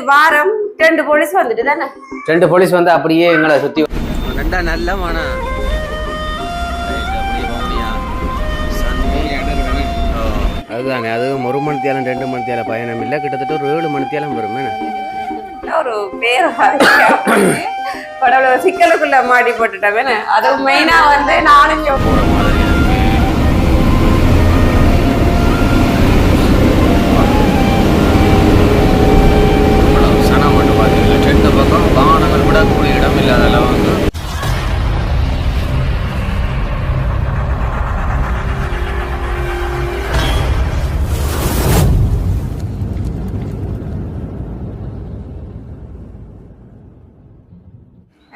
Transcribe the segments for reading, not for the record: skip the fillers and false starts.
வாரம் 2 போலீஸ் வந்துட்டு தானே 2 போலீஸ் வந்து அப்படியே எங்களை சுத்தி ரெண்டா நல்ல மன அதுதானே அது 1 மணித்தியாலம் 2 மணித்தியால பயணம் இல்லை கிட்டத்தட்ட ஒரு 7 மணித்தியாலம் வரும் ஒரு பேர் படவுல சிக்கலுக்குள்ள மாடி போட்டுட்டேன் அதுவும் மெயினா வந்து நானும் போற மாதிரி பக்கம் வாகனங்கள் விடக்கூடிய இடம் இல்லாதல வந்து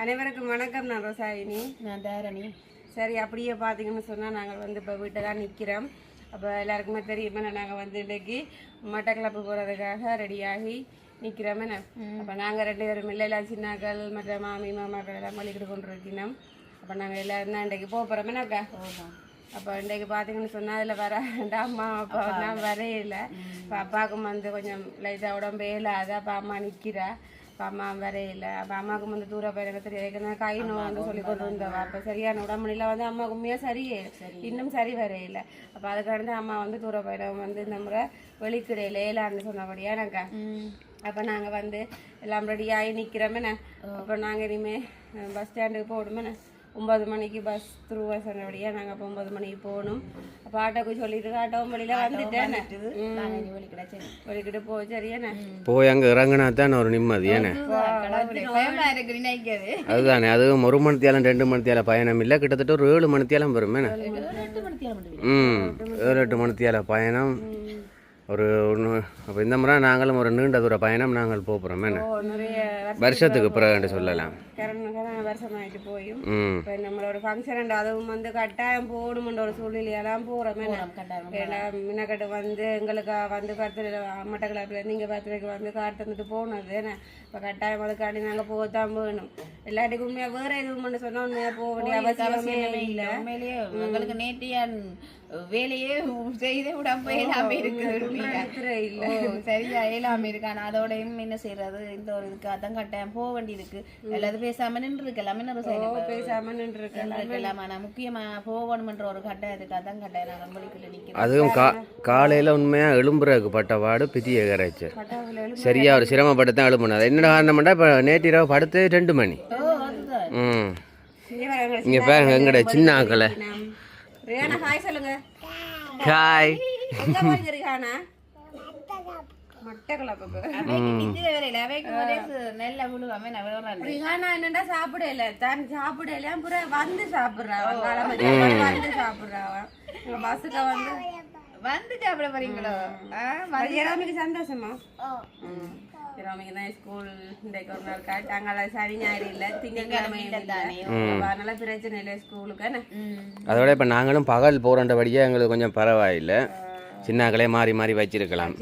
அனைவருக்கும் வணக்கம். நான் ரோசாயினி. நான் தாரணி. சரி, அப்படியே பார்த்தீங்கன்னு சொன்னால் நாங்கள் வந்து இப்போ வீட்டை தான் நிற்கிறோம். அப்போ எல்லாருக்குமே தெரியுமே நாங்கள் வந்து இன்றைக்கி மட்டக்களப்பு போகிறதுக்காக ரெடியாகி நிற்கிறோமே. அப்போ நாங்கள் 2 பேரும் இல்லைலாம் சின்னாக்கள் மற்ற மாமி மாமாக்கள் எல்லாம் வலிக்கிட்டு கொண்டு இருக்கணும். அப்போ நாங்கள் எல்லோரும் தான் இன்றைக்கு போக போகிறோமேனாக்கா. அப்போ இன்றைக்கு பார்த்தீங்கன்னு சொன்னால் அதில் வர அம்மா அப்பா தான் வரையில. இப்போ அப்பாவுக்கும் வந்து கொஞ்சம் லைட்டாக உடம்பு இல்லாத அப்போ அம்மா நிற்கிறா. இப்போ அம்மா வரையில. அப்போ அம்மாவுக்கு வந்து தூர போயிருக்க தெரியாது கை நோன்னு சொல்லி கொண்டு வந்தவா. அப்போ சரியான உடம்புல வந்து அம்மா உண்மையாக சரியே இன்னும் சரி வரையில. அப்போ அதுக்கடுத்து அம்மா வந்து தூர போயிடம் வந்து இந்த முறை வெளிக்கிடையில ஏலான்னு சொன்னபடியா எனக்கா. அப்போ நாங்கள் வந்து எல்லாம் ரெடியாகி நிற்கிறோமேண்ணே. அப்போ நாங்கள் இனிமேல் பஸ் ஸ்டாண்டுக்கு போகணுமேண்ணே. 9 மணிக்கு பஸ் த்ரூவா சொன்னபடியாக நாங்கள் அப்போ 9 மணிக்கு போகணும். அப்போ ஆட்டோக்கு சொல்லிட்டு ஆட்டோவும் வெளியில் வந்துட்டேன். வெளிக்கிட்டு போய் சரியாண்ணே போய் அங்கே இறங்கினா தான் ஒரு நிம்மதி ஏன்னா அதுதானே அது 1 மணித்தியாலம் 2 மணித்தியால பயணம் இல்லை கிட்டத்தட்ட ஒரு 7 மணித்தியாலம் வரும் 7-8 மணித்தியால பயணம் ஒரு அப்போ இந்த முறை நாங்களும் ஒரு நீண்ட தூர பயணம் நாங்கள் போகிறோம் வருஷத்துக்கு பிறகு சொல்லலாம். வருஷமாயிட்டு போயும் இப்போ நம்மளோட ஃபங்க்ஷன் அதுவும் வந்து கட்டாயம் போகணுமென்ற ஒரு சூழ்நிலையெல்லாம் போகிறோமே. முன்னக்கட்டு வந்து எங்களுக்கு வந்து மட்டக்களப்பில் நீங்கள் பர்த்டேக்கு வந்து கார் தந்துட்டு போனது என்ன. இப்போ கட்டாயம் அதுக்காண்டி நாங்கள் போகத்தான் போகணும். எல்லாத்துக்கும் உண்மையாக வேறு எதுவும் பண்ண சொன்னால் உண்மையாக போக வேண்டிய அவசியமே இல்லை. உண்மையிலேயே உங்களுக்கு நேற்றியான் வேலையே செய்து விடாம எல்லாமே இருக்கு சரியா எல்லாமே இருக்கு. ஆனால் அதோடையும் என்ன செய்யறது இந்த ஒரு இதுக்கு அதான் கட்டாயம் போக வேண்டி இருக்கு. எல்லாரும் பேசாம நின்று இருக்கலாம் பேசாம நின்று இருக்கலாம். ஆனால் முக்கியமா போகணும்ன்ற ஒரு கட்டாயத்துக்கு அதான் கட்டாயம் நாங்கள் வழிக்கிட்டு நிற்கிறோம். அதுவும் காலையில உண்மையா எழும்புறதுக்கு பட்ட வாடு பெரிய கரைச்சு சரியா ஒரு சிரமப்பட்டு தான் எழும்புனது. என்னோட காரணம்டா இப்போ நேற்றிரவு படுத்து 2 மணி. இங்க பாருங்க எங்கட சின்ன ஆக்களை ஹாய் சொல்லுங்க. ஹாய் என்னண்டா சாப்பிடல தான் சாப்பிடல வந்து சாப்பிடுறா பஸ்ஸுக்கு வந்து சாப்பிட போறீங்களோ சந்தோஷமா. ஸ்கூல் இன்றைக்கு ஒரு நாள் காட்டாங்க சனி ஞாயிறு இல்லை திங்கட்கிழமை அதனால பிரச்சனை இல்லை ஸ்கூலுக்கு. அதோட இப்போ நாங்களும் பகல் போகிறபடியாக எங்களுக்கு கொஞ்சம் பரவாயில்லை. சின்னாக்களே மாறி மாறி வச்சிருக்கலாம்.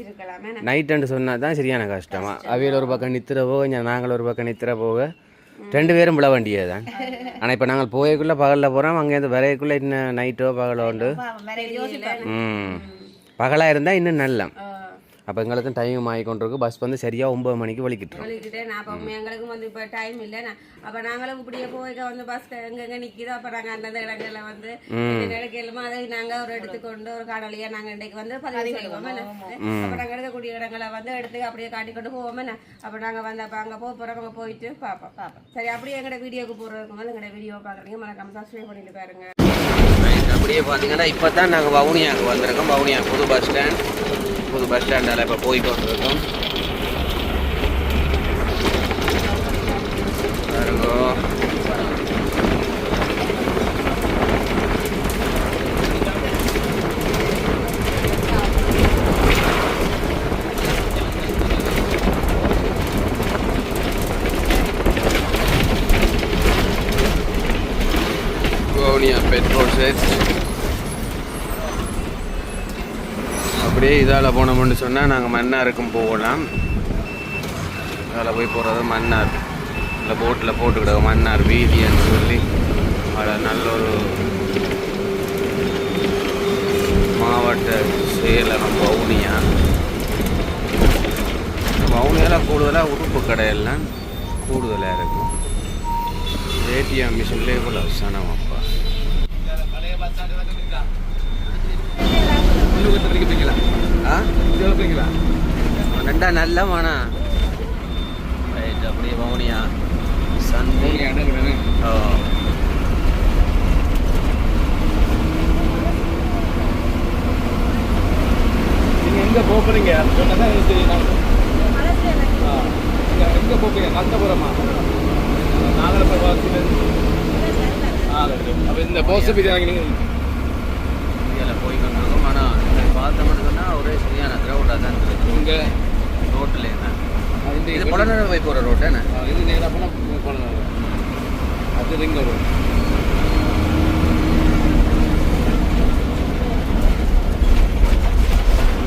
நைட்டுன்னு சொன்னால் தான் சரியான கஷ்டமா. அவையில் ஒரு பக்கம் நித்திர போக நாங்கள் ஒரு பக்கம் நித்திர போக 2 பேரும் விழ வேண்டியது தான். ஆனால் இப்போ நாங்கள் போயக்குள்ளே பகலில் போகிறோம் அங்கேருந்து வரையக்குள்ளே இன்னும் நைட்டோ பகலோ உண்டு. பகலாக இருந்தால் இன்னும் நல்லா. அப்போ எங்களுக்கும் டைம் ஆகி கொண்டிருக்கு. பஸ் வந்து சரியாக 9 மணிக்கு வலிக்கிட்டோம். எங்களுக்கும் வந்து இப்போ டைம் இல்லைண்ணா. அப்போ நாங்களும் இப்படியே போய்க்க வந்து பஸ் எங்கெங்கே நிற்கிதோ அப்போ நாங்கள் அந்தந்த இடங்களில் வந்து நினைக்கலுமோ அதை நாங்கள் ஒரு எடுத்துக்கொண்டு ஒரு காணொலியாக நாங்கள் இன்றைக்கு வந்து பதிவு செய்வோம். அப்போ நாங்கள் எடுக்கக்கூடிய இடங்களை வந்து எடுத்து அப்படியே காட்டிக்கொண்டு போவோமே. அப்போ நாங்கள் வந்து அப்போ அங்கே போகிறவங்க போயிட்டு பார்ப்போம். சரி, அப்படியே எங்களோட வீடியோக்கு போகிறதுக்கு வந்து எங்களோட வீடியோ பார்க்குறீங்க மறக்காம சப்ஸ்கிரைப் பண்ணிட்டு பாருங்க. அப்படியே பார்த்தீங்கன்னா இப்போ தான் நாங்கள் வவுனியாவுக்கு வந்திருக்கோம். வவுனியா புது பஸ் ஸ்டாண்டால் இப்போ போய்கொண்டிருக்கோம். வவுனியா பெட்ரோல் செட் அப்படியே இதால் போனோம்னு சொன்னால் நாங்கள் மன்னாருக்கும் போகலாம். இதால் போய் போகிறது மன்னார். இந்த போட்டில் போட்டுக்கிடுவோம் மன்னார் வீதின்னு சொல்லி. அதில் நல்ல ஒரு மாவட்ட செயலகம் வவுனியா. மவுனியெல்லாம் கூடுதலாக உடுப்பு கடையெல்லாம் கூடுதலாக இருக்கும். ஏடிஎம் மிஷின்லேயே இவ்வளோ சனமாப்பா. ரெண்டா நல்ல மானா ரைட். அப்படியே மவுனியா சந்தை. ஓ எங்கே போகிறீங்க சொன்னதான் எனக்கு தெரியும். எங்கே போகிறீங்க? கஷ்டபுரமா? நாகரபாசிலேருந்து. அப்போ இந்த போஸ்ட் பிரியாணி நீங்கள் இதில் போய் கொண்டிருக்கோம். ஆனால் நீங்கள் பார்த்த மட்டும்னா ஒரே சரியான கிரௌண்டாக தான் இருக்குது இங்கே ரோட்டில். என்ன இது புலநடை போய் போகிற ரோட்டு என்ன? இது நேராக போனால் அது ரிங்க ரோடு.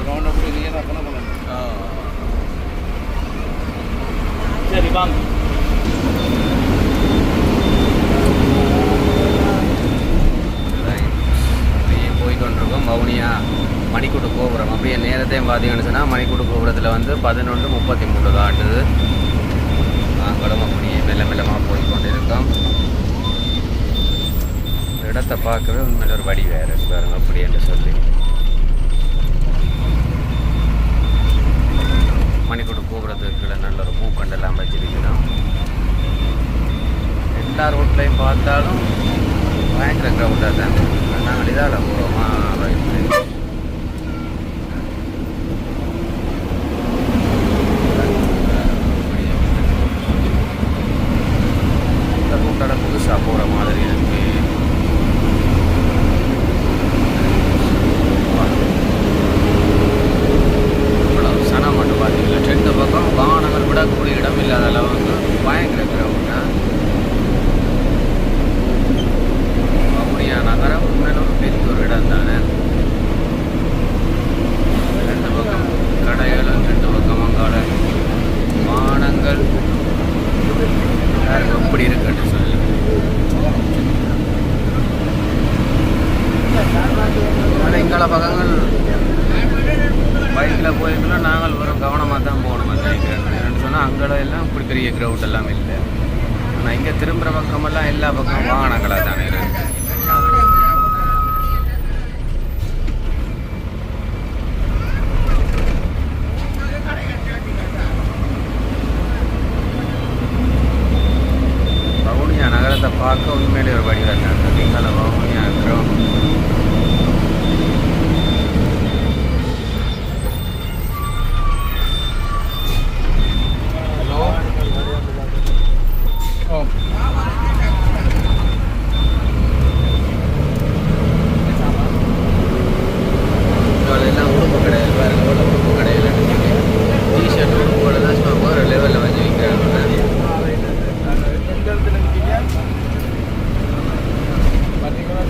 ரவுண்ட் அப்படி நேராக போனால் போகலாம். சரி வாங்க. அப்படியே போய்கொண்டிருக்கோம். வவுனியா மணிக்கூட்டு கோபுரம். அப்படியே நேரத்தையும் பார்த்தீங்கன்னு சொன்னால் மணிக்கூட்டு கோபுரத்தில் வந்து 11:33 காட்டுது. நாங்களும் அப்படியே மெல்ல மெல்லமாக போய்கொண்டிருக்கோம். இடத்தை பார்க்கவே உண்மையில ஒரு வடி வேறு பாருங்க அப்படி என்று சொல்லி. மணிக்கூட்டு கோபுரத்துக்குள்ள நல்ல ஒரு பூக்கண்டெல்லாம் வச்சிருக்கிறோம். எல்லா ரோட்லையும் பார்த்தாலும் பயங்கர கிரௌண்டாக தான். நாங்கள் இதால் போகிறோமா இந்த ரூட்டோட புதுசாக போகிற மாதிரி இருக்கு. இவ்வளவு சனம் மட்டும் பார்த்தீங்களா? ரெண்டு பக்கம் வாகனங்கள் விடக்கூடிய இடம் இல்லாத அளவுக்கு பயங்கர கிரௌண்டா. வவுனியா நகரம் உண்மையில ஒரு பெரிய ஒரு இடம் தானே. ரெண்டு பக்கம் கடைகள், ரெண்டு பக்கம் அங்கால வாகனங்கள் எப்படி இருக்குன்னு சொல்லி. இங்கால பக்கங்கள் பைக்கில் போயிருந்தோம்னா நாங்கள் வெறும் கவனமாக தான் போகணும். நினைக்கிறேன் சொன்னால் அங்கே எல்லாம் இப்படி பெரிய கிரவுண்ட் எல்லாம் இல்லை. ஆனால் இங்கே திரும்புகிற பக்கமெல்லாம் எல்லா பக்கம் வாகனங்களாக தானே இருக்கு. வவுனியா நகரத்தை பார்க்க உண்மையிலே ஒரு வடிவாக தான் நீங்கள வவுனியா இருக்கிறோம். எல்லாம் உடுப்பு கடையில் பாருங்க. உடுப்பு கடையில் டிஷர்ட் உடுப்போட தான் சும்மா போகிற லெவலில் வச்சு வைக்கிறாங்க. எந்த இடத்துல நிற்கீங்க? பார்த்தீங்கன்னா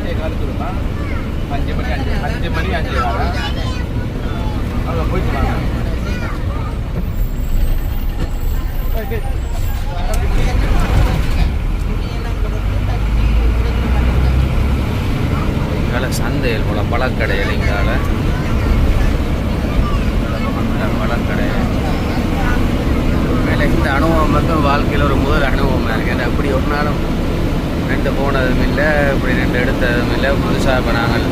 5:15 இருப்பான். 5 மணி 5:15 அங்கே போயிட்டு வாங்க. இங்கால சந்தையில் போல பழக்கடையில் இங்கால பழக்கடை. மேலே இந்த அனுபவம் வந்து வாழ்க்கையில் ஒரு முதல் அனுபவமாக இருக்குது. ஏன்னா அப்படி ஒரு நாளும் ரெண்டு போனதும் இல்லை, இப்படி ரெண்டு எடுத்ததும் இல்லை. புதுசாக இப்போ நாங்கள்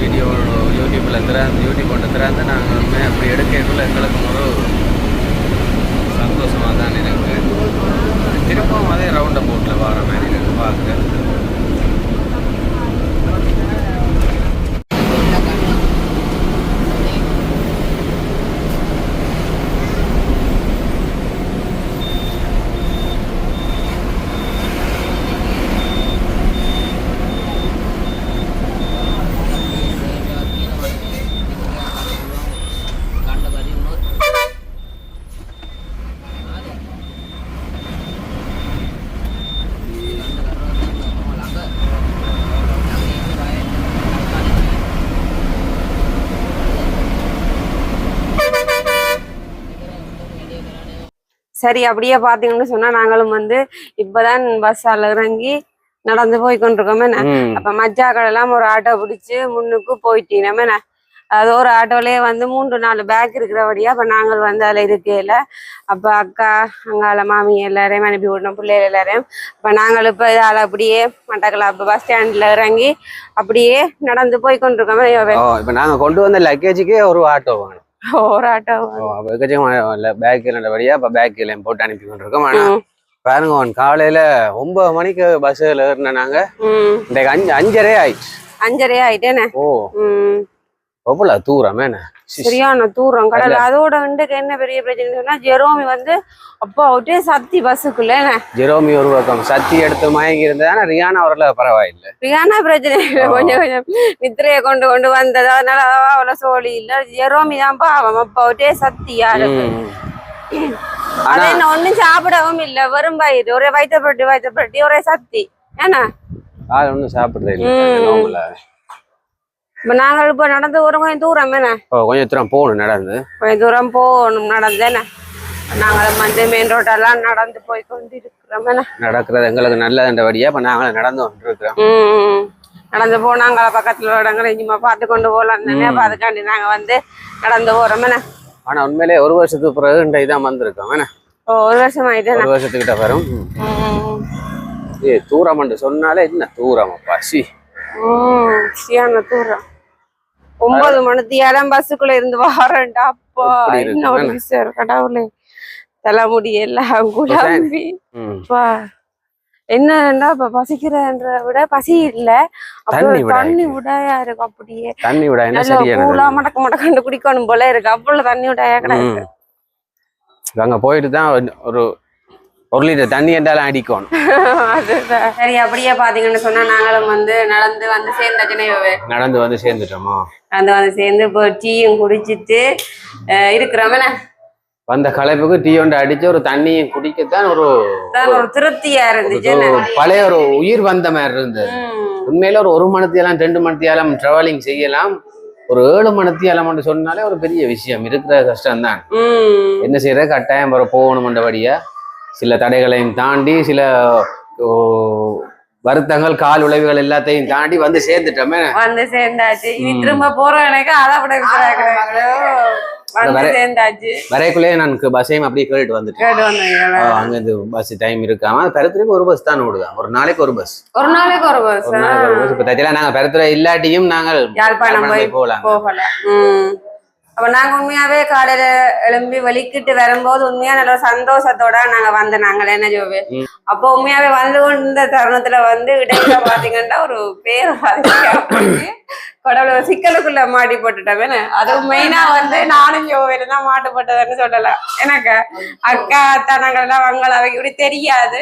வீடியோ யூடியூப் ஒன்று திறந்து நாங்கள் அப்படி எடுக்கக்குள்ள எங்களுக்கு ஒரு சந்தோஷமாக தான் இருக்கு. திரும்பவும் அதே ரவுண்ட் போட்டில் வர மாதிரி எனக்கு பார்க்க. சரி, அப்படியே பாத்தீங்கன்னு சொன்னா நாங்களும் வந்து இப்பதான் பஸ்ஸால இறங்கி நடந்து போய் கொண்டிருக்கோமே. அப்ப மஜ்ஜாக்கள் எல்லாம் ஒரு ஆட்டோ பிடிச்சு முன்னுக்கு போயிட்டீங்க. அது ஒரு ஆட்டோலயே வந்து 3-4 பேக் இருக்கிறபடியா அப்ப நாங்கள் வந்து அதுல இருக்கையில அப்ப அக்கா அங்கால மாமி எல்லாரையும் அனுப்பி விடணும் பிள்ளைகள் எல்லாரையும். அப்ப நாங்கள் இப்ப இதால அப்படியே மட்டக்களப்பு பஸ் ஸ்டாண்ட்ல இறங்கி அப்படியே நடந்து போய் கொண்டிருக்கோம். இப்போ நாங்க கொண்டு வந்த லக்கேஜுக்கே ஒரு ஆட்டோ வேணும். ஒரு ஆட்டோ பேக் இல்லையா இப்போ பேக் எல்லாம் போட்டு அனுப்பி கொண்டிருக்கோம். ஆனா பாருங்க காலையில 9 மணிக்கு பஸ்ஸில் ஏறின நாங்க இன்றைக்கு 5:30 ஆயிடுச்சு. 5:30 ஆயிட்டேனே. ஓ எவ்வளோ தூரம் என்ன சரியான தூரம் கடல். அதோட இன்றைக்கு என்ன பெரிய பிரச்சனை சொன்னா ஜெரோமி வந்து அப்பா விட்டே சத்தி பஸ்ஸுக்குள்ள. ஜெரோமி ஒரு பக்கம் சத்தி எடுத்து மயங்கி இருந்தது. ஆனா ரியானா அவர்ல பரவாயில்லை. ரியானா பிரச்சனை இல்லை, கொஞ்சம் கொஞ்சம் நித்திரையை கொண்டு வந்தது, அதனால அவ்வளோ சோழி இல்ல. ஜெரோமி தான் பாவம் அப்பா விட்டே சத்தியா இருக்கு. அது என்ன ஒண்ணும் சாப்பிடவும் இல்ல, வெறும் பயிர் ஒரே வயிற்று ஒரே சத்தி. ஏன்னா ஆள் ஒன்றும் சாப்பிடுறது இல்லை. இப்ப நாங்கள் இப்ப நடந்து ஒரு கொஞ்சம் தூரம் என்ன கொஞ்சம் தூரம் போகணும், நடந்து கொஞ்சம் தூரம் போகணும் நடந்து. என்ன நாங்களும் வந்து மெயின் ரோட்டெல்லாம் நடந்து போய் கொண்டு இருக்கிறோம். நடக்கிறது எங்களுக்கு நல்லதுன்றபடியா இப்ப நாங்களும் நடந்து வந்துருக்கிறோம். நடந்து போனாங்க பக்கத்துல இடங்களை இஞ்சுமா பார்த்து கொண்டு போகலாம் தானே. அப்ப அதுக்காண்டி நாங்க வந்து நடந்து போறோம். என்ன ஆனா உண்மையிலே ஒரு வருஷத்துக்கு பிறகு இந்த இதான் வந்திருக்கோம். என்ன ஒரு வருஷம் ஆயிட்டு, ஒரு வருஷத்துக்கிட்ட வரும். தூரம் சொன்னாலே என்ன தூரம் பசி சரியான தூரம். 9 மணித்தியாலம் பஸ்ஸுக்குள்ள இருந்து வாரண்டா. அப்பா என்ன ஒரு விஷயம் கடவுளே, தலைமுடி எல்லாம் குழம்பி என்னன்னா இப்ப பசிக்கிறன்ற விட பசி இல்ல, தண்ணி விடாயா இருக்கு. அப்படியே தண்ணி விடாயா கூலா மடக்க மடக்கண்டு குடிக்கணும் போல இருக்கு. அவ்வளவு தண்ணி விடாயா கிடையாது. அங்க போயிட்டு தான் ஒரு 1 லிட்டர் தண்ணி என்றாலும் அடிக்கணும். சரி, அப்படியே பாத்தீங்கன்னு சொன்னா நாங்களும் வந்து நடந்து வந்து சேர்ந்தாச்சுனே. நடந்து வந்து சேர்ந்துட்டோமோ? நடந்து வந்து சேர்ந்து இப்போ டீயும் குடிச்சிட்டு இருக்கிறோம். வந்த களைப்புக்கு டீ ஒன்று அடிச்சு ஒரு தண்ணியும் குடிக்கத்தான் ஒரு திருப்தியா இருந்துச்சு. பழைய ஒரு உயிர் வந்த மாதிரி இருந்தது. உண்மையில ஒரு 1 மணித்தியாலம் 2 மணித்தியாலம் டிராவலிங் செய்யலாம். ஒரு 7 மணித்தியாலம் சொன்னாலே ஒரு பெரிய விஷயம். இருக்கிற கஷ்டம் தான். என்ன செய்யற கட்டாயம் போகணும்ன்றபடியா சில தடைகளையும் தாண்டி சில வருத்தங்கள் கால் உழைவுகள் எல்லாத்தையும் தாண்டி வந்து சேர்ந்துட்டோமே. வந்து சேர்ந்தாச்சு. இனி திரும்ப போறோம். எனக்கு வரைக்குள்ளே நான் பஸ்ஸையும் அப்படியே கேட்டு வந்துட்டேன். அங்க இருந்து பஸ் டைம் இருக்காம பெருத்துறைக்கு ஒரு பஸ் தான் ஓடுதான். ஒரு நாளைக்கு ஒரு பஸ். இப்ப தத்தில நாங்க பெருத்துறை இல்லாட்டியும் நாங்கள் யாழ்ப்பாணம் போகலாம். அப்ப நாங்க உண்மையாவே காலையில எழும்பி வெளிக்கிட்டு வரும்போது உண்மையா நல்ல சந்தோஷத்தோட நாங்க வந்த நாங்கள் என்ன ஜோவே. அப்போ உண்மையாவே வந்து கொண்ட தருணத்துல வந்து இடையில பாத்தீங்கன்னா ஒரு பேர் கடவுள சிக்கலுக்குள்ள மாட்டி போட்டுட்டேன். அதுவும் மெயினா வந்து நானும் ஜோவேல தான் மாட்டுப்பட்டதுன்னு சொல்லலாம். எனக்கு அக்கா அத்தானங்கள் எல்லாம் வங்கள அவை இப்படி தெரியாது.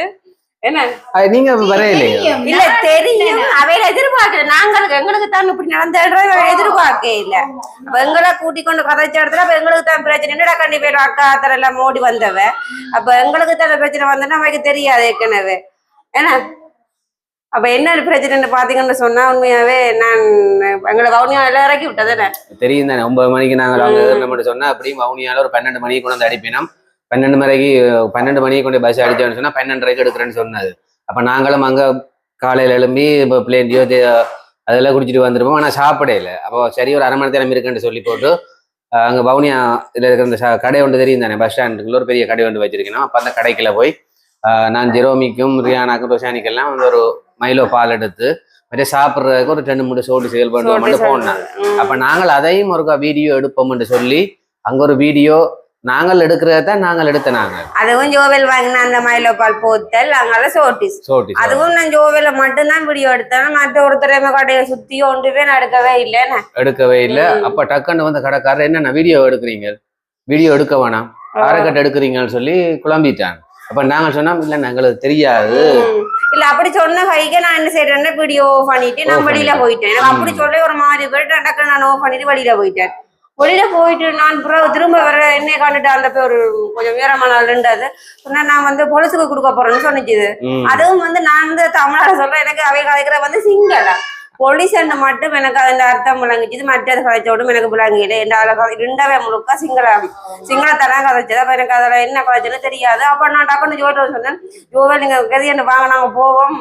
என்ன நீங்க வரையிலையா? இல்ல தெரியும், அவையில எதிர்பார்க்கல. நாங்களுக்கு எங்களுக்கு தான் இப்படி நடந்த எதிர்பார்க்க இல்ல. அப்ப எங்களை கூட்டி கொண்டு கதைச்ச இடத்துல அப்ப எங்களுக்கு தான் பிரச்சனை. என்னடா கண்டி பேர் அக்கா அத்தர் எல்லாம் மோடி வந்தவ. அப்ப எங்களுக்கு தான் பிரச்சனை வந்தோன்னா நமக்கு தெரியாது ஏற்கனவே. ஏன்னா அப்ப என்ன பிரச்சனைன்னு பாத்தீங்கன்னு சொன்னா உண்மையாவே நான் எங்களை வவுனியால இறக்கி விட்டதானே தெரியும் தானே. 9 மணிக்கு நாங்கள் மட்டும் சொன்னா அப்படியும் வவுனியால ஒரு 12 மணிக்கு கொண்டு வந்து அடிப்பினோம். 12 மணிக்கு கொண்டு பஸ் அடிச்சோன்னு சொன்னா 12:30 எடுக்கிறேன்னு சொன்னது. அப்ப நாங்களும் அங்க காலையில எழும்பி இப்போ பிளேண்டியோ அதெல்லாம் குடிச்சிட்டு வந்துருப்போம். ஆனா சாப்பிடல. அப்போ சரி ஒரு 1/2 மணி நேரம் இருக்குன்னு சொல்லி போட்டு அங்க வவுனியா இதுல இருக்கிற இந்த கடை ஒன்று தெரியும் தானே, பஸ் ஸ்டாண்டுக்குள்ள ஒரு பெரிய கடை ஒன்று வச்சிருக்கணும். அப்ப அந்த கடைக்குள்ள போய் நான் ஜெரோமிக்கும் ரியானாக்கும் ரோஷானிக்கெல்லாம் வந்து ஒரு மைலோ பால் எடுத்து மற்ற சாப்பிட்றதுக்கு ஒரு 2-3 சோடு செயல்படுவோம்னு போனேன். அப்ப நாங்கள் அதையும் ஒரு வீடியோ எடுப்போம்னு சொல்லி அங்க ஒரு வீடியோ நாங்கள் எடுக்கிறதான் நாங்கள் எடுத்தனாங்க. அதுவும் ஜோவேல் வாங்கின அந்த மைலோ பால் போத்தல் அங்கால சோட்டிஸ். அதுவும் நான் ஜோவேல மட்டும்தான் வீடியோ எடுத்தேன். மற்ற ஒருத்தரையுமே கடையை சுத்தி ஒன்றுமே நான் எடுக்கவே இல்லை. அப்ப டக்குன்னு வந்து கடைக்காரர் என்ன வீடியோ எடுக்கிறீங்க, வீடியோ எடுக்க வேணாம், அரைக்கட்டை எடுக்கிறீங்கன்னு சொல்லி குழம்பிட்டாங்க. அப்ப நாங்க சொன்னோம் இல்ல எங்களுக்கு தெரியாது. இல்ல அப்படி சொன்ன கைக்கு நான் என்ன செய்யறேன்னா வீடியோ ஆஃப் பண்ணிட்டு நான் வெளியில போயிட்டேன். எனக்கு அப்படி சொல்ல ஒரு மாதிரி போயிட்டு டக்குன்னு நான் ஆஃப் பண்ணிட்டு வெளியில போயிட்டேன். வெளியில போயிட்டு நான் திரும்ப வர என்னைய காண்டுட்டு அந்த ஒரு கொஞ்சம் உயரமான ஆளுன்றது சொன்னா நான் வந்து பொலிசுக்கு கொடுக்க போறேன்னு சொன்னிச்சுது. அதுவும் வந்து நான் வந்து தமிழால சொல்றேன். எனக்கு அவை கதைக்கிற வந்து சிங்கள போலீஸ் மட்டும் எனக்கு அதன் அர்த்தம் விளங்குச்சு. மற்றது கதைச்சோடும் எனக்கு விளங்கல. ரெண்டவே முழுக்க சிங்களத்தெல்லாம் கதைச்சது. அப்ப எனக்கு அதில் என்ன கதைச்சுன்னு தெரியாது. அப்ப நான் டக்குன்னு ஜோதிட சொன்னேன், ஜோவே நீங்க கதை என்ன வாங்க நாங்க போவோம்,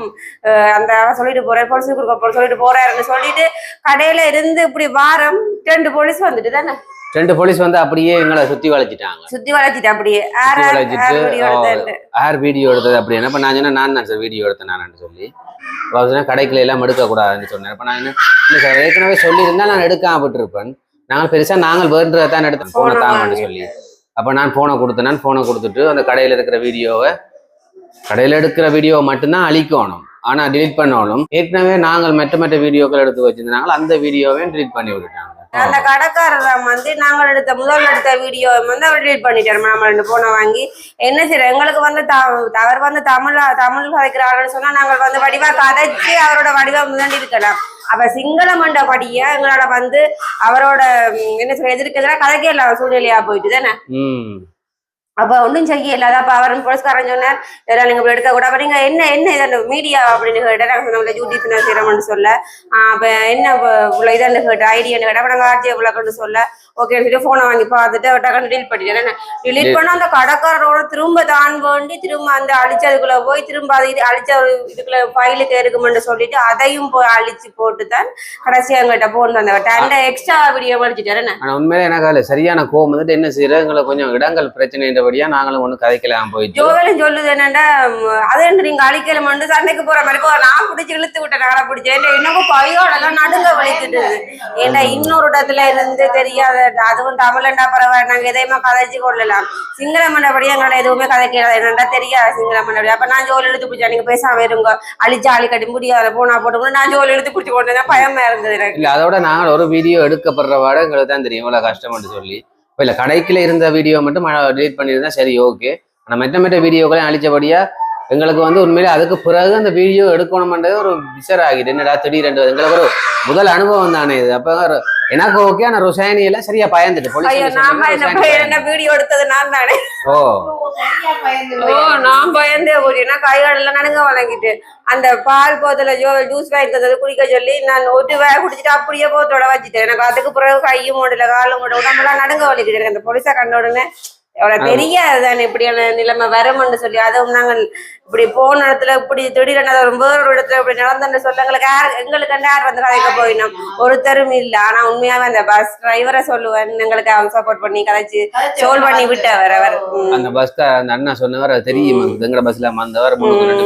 அந்த சொல்லிட்டு போறேன், போலீஸுக்கு கொடுக்க சொல்லிட்டு போறாருன்னு சொல்லிட்டு கடையில இருந்து இப்படி வாரம் 2 போலீஸ் வந்துட்டு தானே 2 போலீஸ் வந்து அப்படியே எங்களை சுத்தி வளைச்சிட்டு அப்படியே யார் வீடியோ எடுத்தது அப்படின்னா இப்ப நான் சொன்னேன் நான் சார் வீடியோ எடுத்தேன் நான் சொல்லி கடைக்குள்ள எல்லாம் எடுக்கக்கூடாதுன்னு சொன்னேன். அப்ப நான் இல்லை சார் ஏற்கனவே சொல்லியிருந்தா நான் எடுக்காம விட்டுருப்பேன், நாங்கள் பெருசா நாங்கள் வேண்டதான் எடுத்தேன் போனை தாங்கன்னு சொல்லி. அப்ப நான் போனை கொடுத்துட்டு அந்த கடையில இருக்கிற வீடியோவை மட்டும்தான் அழிக்கணும், ஆனா டிலீட் பண்ணணும். ஏற்கனவே நாங்கள் மற்ற வீடியோக்கள் எடுத்து வச்சிருந்தாங்க, அந்த வீடியோவையும் டிலீட் பண்ணி விட்டுட்டாங்க. அந்த கடைக்காரர் வந்து நாங்கள் முதல் எடுத்த வீடியோ வந்து அவர் டிலீட் பண்ணிட்டாரு. நம்ம 2 போனை வாங்கி என்ன செய்யறோம், எங்களுக்கு வந்து அவர் வந்து தமிழ் கதைக்கிறாருன்னு சொன்னா நாங்கள் வந்து வடிவா கதைச்சு அவரோட வடிவா முதண்டி இருக்கலாம். அப்ப சிங்கள மண்டபடியா எங்களால வந்து அவரோட என்ன சொல்ற எதிர்க்கிறதா கதைக்கே இல்லாத சூழ்நிலையா போயிட்டு தானே. அப்ப ஒன்றும் செய்யல. அப்ப அவர் போலீஸ்காரன் சொன்னார், இதெல்லாம் நீங்க எடுக்க கூட. அப்ப நீங்க என்ன இதை மீடியா அப்படின்னு கேட்டா நாங்க சொன்ன யூடியூப் செய்யறோம்னு சொல்ல, அப்ப என்ன இதான்னு கேட்ட ஐடியான்னு கேட்டா நாங்க ஆர்டிஓ விளக்கன்னு சொல்ல ஓகே சொல்லி போனை வாங்கி பார்த்துட்டு டக்குன்னு டிலீட் பண்ணிட்டேன். டிலீட் பண்ண அந்த கடைக்காரரோட திரும்ப தான் வேண்டி திரும்ப அந்த அழிச்சதுக்குள்ள போய் திரும்ப அது அழிச்ச ஒரு இதுக்குள்ள ஃபைலுக்கு இருக்குமென்னு சொல்லிட்டு அதையும் போய் அழிச்சு போட்டு தான் கடைசியா எங்கிட்ட போன் வந்தவட்ட எக்ஸ்ட்ரா வீடியோ அழிச்சிட்டேன். உண்மையிலே எனக்கு அதுல சரியான கோவம் வந்துட்டு என்ன செய்யற எங்களுக்கு கொஞ்சம் இடங்கள் பிரச்சனைன்றபடியா நாங்களும் ஒண்ணு கதைக்கலாம் போயிட்டு ஜோவேலும் சொல்லுது என்னண்டா அது நீங்க அழிக்கலமெண்டு சண்டைக்கு போற மாதிரி நான் பிடிச்சி இழுத்து விட்டேன், நாளை பிடிச்சேன் இன்னமும் கையோடலாம் நடுங்க வலிக்கிட்டு. ஏன்னா இன்னொரு இடத்துல இருந்து தெரியாத அதுவும் தமிழண்டா பரவாயில்ல, நாங்க எதையுமே கதைச்சு கொள்ளலாம். சிங்கள மண்டபடி எங்களால எதுவுமே கதைக்கிறது என்னண்டா தெரியாது சிங்கள மண்டபடி. அப்ப நான் ஜோல் எடுத்து பிடிச்சா நீங்க பேசாம இருங்க, அழிச்சு ஆளி கட்டி முடியாத போனா போட்டு நான் ஜோல் எடுத்து பிடிச்சி கொண்டு பயமா இருந்தது எனக்கு. இல்ல அதோட நாங்கள் ஒரு வீடியோ எடுக்கப்படுறவாட எங்களுக்கு தான் தெரியும் இவ்வளவு கஷ்டம்னு சொல்லி. இல்ல கடைக்குள்ள இருந்த வீடியோ மட்டும் டிலீட் பண்ணியிருந்தா சரி ஓகே, ஆனா மற்ற வீடியோக்களையும் அழிச்சபடியா எங்களுக்கு வந்து உண்மையிலே அதுக்கு பிறகு அந்த வீடியோ எடுக்கணும்ன்றது ஒரு விசர் ஆகிட்டு என்னடா திடீரென்று எங்களுக்கு ஒரு முதல் அனுபவம் தானே இது. அப்ப எனக்கு ஓகே, ஆனா ரோசாயனி எல்லாம் சரியா பயந்துட்டு வீடியோ எடுத்தது நான் தானே. பயந்து நான் பயந்தே போட்டேன்னா கைகாலெல்லாம் நடுங்க வழங்கிட்டு அந்த பால் போத்தல ஜூஸ் வாங்கிக்கிறது குடிக்க சொல்லி நான் ஒரு வேலை குடிச்சிட்டு அப்படியே போத்தோட வச்சுட்டேன். எனக்கு அதுக்கு பிறகு கையும் ஓடல காலும் ஓட உடம்பெல்லாம் நடுங்க வலிக்கிட்டு எனக்கு அந்த போலீஸா கண்ட உடனே எவ்வளவு தெரியாதுதானே இப்படியான நிலைமை வரும்னு சொல்லி. அதுவும் நாங்கள் இப்படி போன இடத்துல இப்படி திடீரென வேறொரு இடத்துல இப்படி நடந்துன்னு சொல்ல எங்களுக்கு யார் வந்து கதைக்க போயினோம் ஒருத்தரும் இல்லை. ஆனா உண்மையாவே அந்த பஸ் டிரைவரை சொல்லுவேன், எங்களுக்கு அவன் சப்போர்ட் பண்ணி கதைச்சு சோல் பண்ணி விட்டவர் அவர். அந்த பஸ் அந்த அண்ணா சொன்னவர் தெரியும், எங்கட பஸ்ல வந்தவர்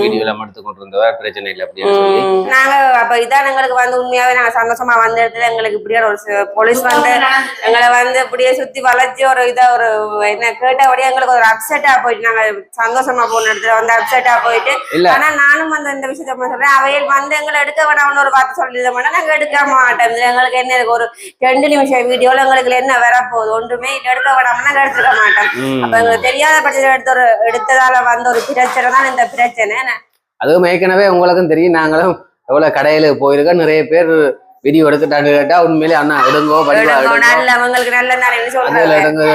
வீடியோ எல்லாம் எடுத்து கொண்டு இருந்தவர், பிரச்சனை இல்லை அப்படின்னு சொல்லி. நாங்க அப்ப இதான் எங்களுக்கு வந்து உண்மையாவே நாங்க சந்தோஷமா வந்த இடத்துல எங்களுக்கு இப்படியே ஒரு போலீஸ் வந்து எங்களை வந்து இப்படியே சுத்தி வளைச்சு ஒரு இதா ஒரு என்ன கேட்டபடியே எங்களுக்கு ஒரு அப்செட்டா போயிட்டு நாங்க சந்தோஷமா போன இடத்துல வந்து அப்செட்டா போயிட்டு. ஆனா நானும் வந்து இந்த விஷயத்த சொல்றேன், அவையில் வந்து எங்களை எடுக்க வேணாம்னு ஒரு வார்த்தை சொல்லிட மாட்டோம், நாங்க எடுக்க மாட்டோம். எங்களுக்கு என்ன இருக்கு ஒரு 2 நிமிஷம் வீடியோல எங்களுக்கு என்ன வரப்போகுது ஒன்றுமே எடுக்க வேணாம்னா நாங்க எடுத்துக்க மாட்டோம். அப்ப எங்களுக்கு தெரியாத பட்சத்தில் எடுத்ததால வந்த ஒரு பிரச்சனை தான் இந்த பிரச்சனை. அதுவும் ஏற்கனவே உங்களுக்கும் தெரியும், நாங்களும் எவ்வளவு கடையில போயிருக்கோம், நிறைய பேர் வீடியோ எடுத்துட்டான்னு கேட்டா உண்மையிலே அண்ணா எடுங்கோ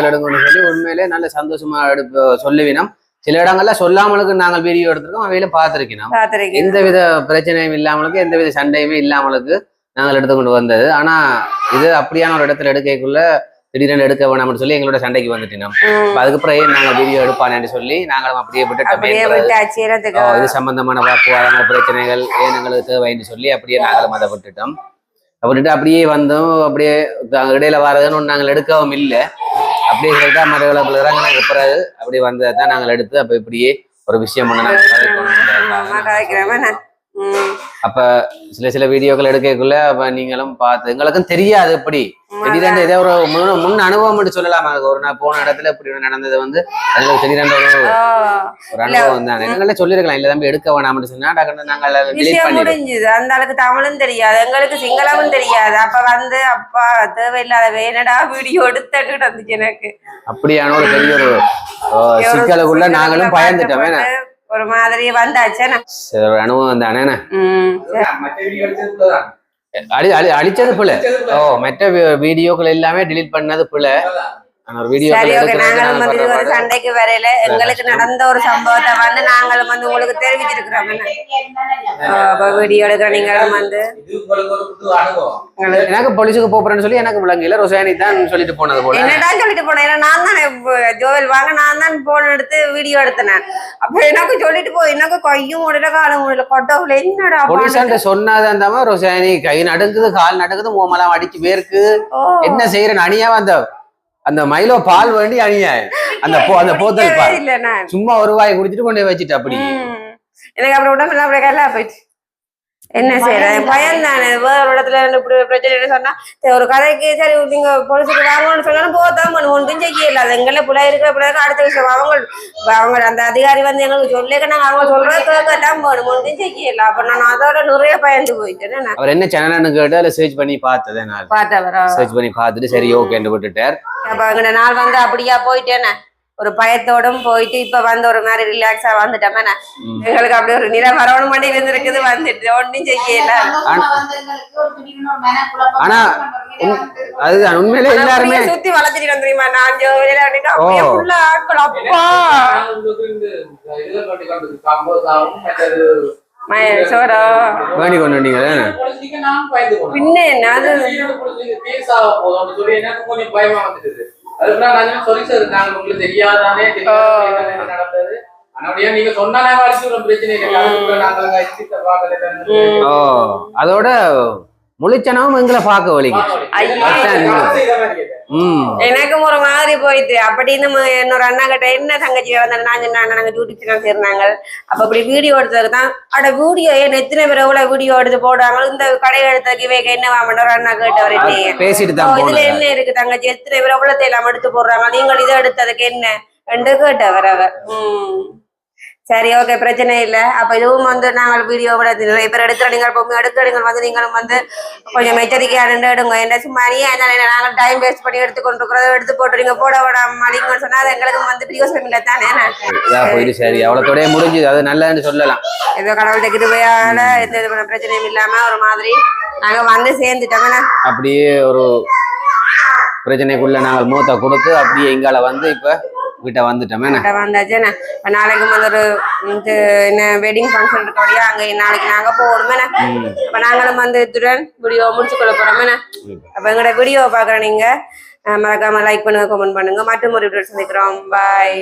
எடுங்கன்னு சொல்லி உண்மையிலே நல்ல சந்தோஷமா சொல்லுவினோம். சில இடங்கள்ல சொல்லாமலுக்கு நாங்கள் வீடியோ எடுத்திருக்கோம், அவையில பார்த்திருக்கணும். எந்த வித பிரச்சனையும் இல்லாமலுக்கு எந்த வித சண்டையுமே இல்லாமலுக்கு நாங்கள் எடுத்துக்கொண்டு வந்தது. ஆனா இது அப்படியான ஒரு இடத்துல எடுக்கக்குள்ள திடீரென எடுக்க வேணாம்னு சொல்லி எங்களோட சண்டைக்கு வந்துட்டோம். அதுக்கப்புறம் நாங்க வீடியோ எடுப்பானு சொல்லி நாங்களும் அப்படியே விட்டுட்டோம். இது சம்பந்தமான வாக்குவாதங்கள் பிரச்சனைகள் ஏன் எங்களுக்கு தேவைன்னு சொல்லி அப்படியே நாங்களும் அதை விட்டுட்டோம். விட்டுட்டு அப்படியே வந்தோம். அப்படியே இடையில வரதுன்னு ஒன்று நாங்கள் எடுக்கவும் இல்லை. அப்படியே சொல்லிட்டா மற்றவர்களுக்கு இறங்கினாங்க பிறகு அப்படி வந்ததை தான் நாங்கள் எடுத்து அப்போ இப்படியே ஒரு விஷயம் அப்ப சில வீடியோக்கள் எடுக்கக்குள்ள அப்ப நீங்களும் பார்த்து எங்களுக்கும் தெரியாது எப்படி திடீரென்று ஏதோ ஒரு முன் அனுபவம் சொல்லலாம். ஒரு நான் போன இடத்துல இப்படி நடந்தது வந்து எங்களுக்கு திடீரென்று ஒரு அனுபவம் தான். எங்களே சொல்லிருக்கலாம், இல்ல தம்பி எடுக்க வேணாம்னு சொன்னா நாங்க முடிஞ்சது. அந்த அளவுக்கு தமிழும் தெரியாது, எங்களுக்கு சிங்களமும் தெரியாது. அப்ப வந்து அப்பா தேவையில்லாத வேணடா வீடியோ எடுத்துட்டு வந்துச்சு எனக்கு. அப்படியான ஒரு பெரிய ஒரு சிக்கலுக்குள்ள நாங்களும் பயந்துட்டோம். ஒரு மாதிரி வந்தாச்சு ஒரு அனுபவம் தானே. அழிச்சது பிள்ளை. மற்ற வீடியோக்கள் எல்லாமே டிலீட் பண்ணது பிள்ளை. நான் ஒரு வீடியோ சரி ஓகே நாங்களும் வந்து இது ஒரு சண்டைக்கு வரையில எங்களுக்கு நடந்த ஒரு சம்பவத்தை வந்து நாங்களும் வந்து உங்களுக்கு தெரிவிச்சிருக்கிறோம் வீடியோ எடுக்கிற நீங்களும் வந்து எனக்கு போலீஸுக்கு போறேன்னு சொல்லி எனக்கு விளங்கல ரொசானி தான் சொல்லிட்டு போனது போல என்னடா சொல்லிட்டு போனேன் ஏன்னா நான் தான் ஜோவல் வாங்க நான் தான் போன் எடுத்து வீடியோ எடுத்தேன் அப்ப எனக்கு சொல்லிட்டு போய் எனக்கு கையும் முடியல காலம் முடியல கொட்டவுல என்னடா போலீஸான்ட்ட சொன்னாதான் அந்த மாதிரி ரொசானி கை நடுங்குது கால் நடுங்குது மூமெல்லாம் அடிச்சு வேர்க்கு என்ன செய்யறேன் அணியாவ அந்த மைலோ பால் வேண்டி அணியா அந்த போத்தல் பால் இல்ல நான் சும்மா ஒரு வாய் குடிச்சிட்டு கொண்டு வச்சுட்டு அப்படி எனக்கு அப்படி உடம்பு அப்படியே கல்லா போயிடுச்சு என்ன செய்யறேன் பயம் தானே வேற இடத்துல இப்படி பிரச்சனை சொன்னா ஒரு கதைக்கு சரி நீங்க பொலிசுக்கு வாங்கணும்னு சொன்னாலும் போதான் ஒன்றும் செய்யல அது எங்களை பிள்ளை இருக்கிற பிள்ளைக்கு அடுத்த விஷயம் அவங்க அந்த அதிகாரி வந்து எங்களுக்கு சொல்லிக்க நாங்க அவங்க சொல்றத கேட்கத்தான் போகணும் ஒன்றும் செய்யல அப்ப நான் அதோட நிறைய பயந்து போயிட்டேன் அவர் என்ன சேனல்னு கேட்டு அதில் சர்ச் பண்ணி பார்த்ததே நான் பார்த்தவரா சர்ச் பண்ணி பார்த்துட்டு சரி ஓகேன்னு விட்டுட்டார் அப்ப அங்க நாள் வந்து அப்படியா போயிட்டேனே ஒரு பயத்தோடும் போயிட்டு இப்ப வந்து ஒரு மாதிரி ரிலாக்ஸா வந்துட்டோமே எங்களுக்கு அப்படி ஒரு நிலம் வரவண மாட்டி இருந்திருக்குது வந்துட்டு ஒன்னும் செய்யல ஆனா அதுதான் உண்மையிலே எல்லாருமே சுத்தி வளர்த்துட்டு வந்துருமா நான் ஜோவில ஆட்கள் அப்பா சோரா வேண்டி கொண்டு வந்தீங்க பின்ன என்ன அது அதுதான் நான் சொல்லி சார் நாங்க உங்களுக்கு தெரியாதானே நடந்தது ஆனா நீங்க சொன்னாலே வாழ்க்கை பிரச்சனை இல்லை அதோட முழிச்சனவும் எங்களை பார்க்க வலிக்கு எனக்கும் ஒரு மாதிரி போயிட்டு அப்படின்னு இன்னொரு அண்ணா கிட்ட என்ன தங்கச்சி வந்தாங்க நான் சொன்ன நாங்க டியூட்டி தான் சேர்ந்தாங்க அப்ப அப்படி வீடியோ எடுத்ததுக்கு தான் அட வீடியோ ஏன் எத்தனை பேர் எவ்வளவு வீடியோ எடுத்து போடுறாங்க இந்த கடையை எடுத்ததுக்கு வேக என்ன வாங்க ஒரு அண்ணா கேட்டவர் பேசிட்டு தான் இதுல என்ன இருக்கு தங்கச்சி எத்தனை பேர் எவ்வளவு எல்லாம் எடுத்து போடுறாங்க நீங்கள் இதை எடுத்ததுக்கு என்ன என்று கேட்டவர் அவர் சரி ஓகே பிரச்சனை இல்லை அப்ப இதுவும் வந்து நாங்கள் வீடியோ கூட நிறைய பேர் எடுக்கிறீங்க எடுக்கிறீங்க வந்து நீங்களும் வந்து கொஞ்சம் எச்சரிக்கையா எடுங்க என்ன சும்மா நாங்கள் டைம் வேஸ்ட் பண்ணி எடுத்துக்கொண்டிருக்கிறோம் எடுத்து போட்டுறீங்க போட விடாமலிங்கன்னு சொன்னா அது எங்களுக்கு வந்து பிரியோசனம் இல்லை தானே சரி அவ்வளோத்தோடய முடிஞ்சுது அது நல்லதுன்னு சொல்லலாம் ஏதோ கடவுள்கிட்ட கிருபையால எந்த விதமான பிரச்சனையும் இல்லாம ஒரு மாதிரி நாங்க வந்து சேர்ந்துட்டோம்னா அப்படியே ஒரு பிரச்சனைக்குள்ள நாங்கள் மூத்த கொடுத்து அப்படியே எங்கால வந்து இப்ப வீட்டை வந்துட்டோமே வந்தாச்சு நாளைக்கு வந்து ஒரு என்ன வெட்டிங் ஃபங்க்ஷன் இருக்கோடையா அங்க நாளைக்கு நாங்க போகணுமே அப்ப நாங்களும் வந்து இத்துடன் வீடியோ முடிச்சு கொள்ள போறோமே அப்ப எங்களோட வீடியோ பாக்குற நீங்க மறக்காம லைக் பண்ணுங்க கமெண்ட் பண்ணுங்க மற்றும் ஒரு வீடியோ சந்திக்கிறோம் பாய்.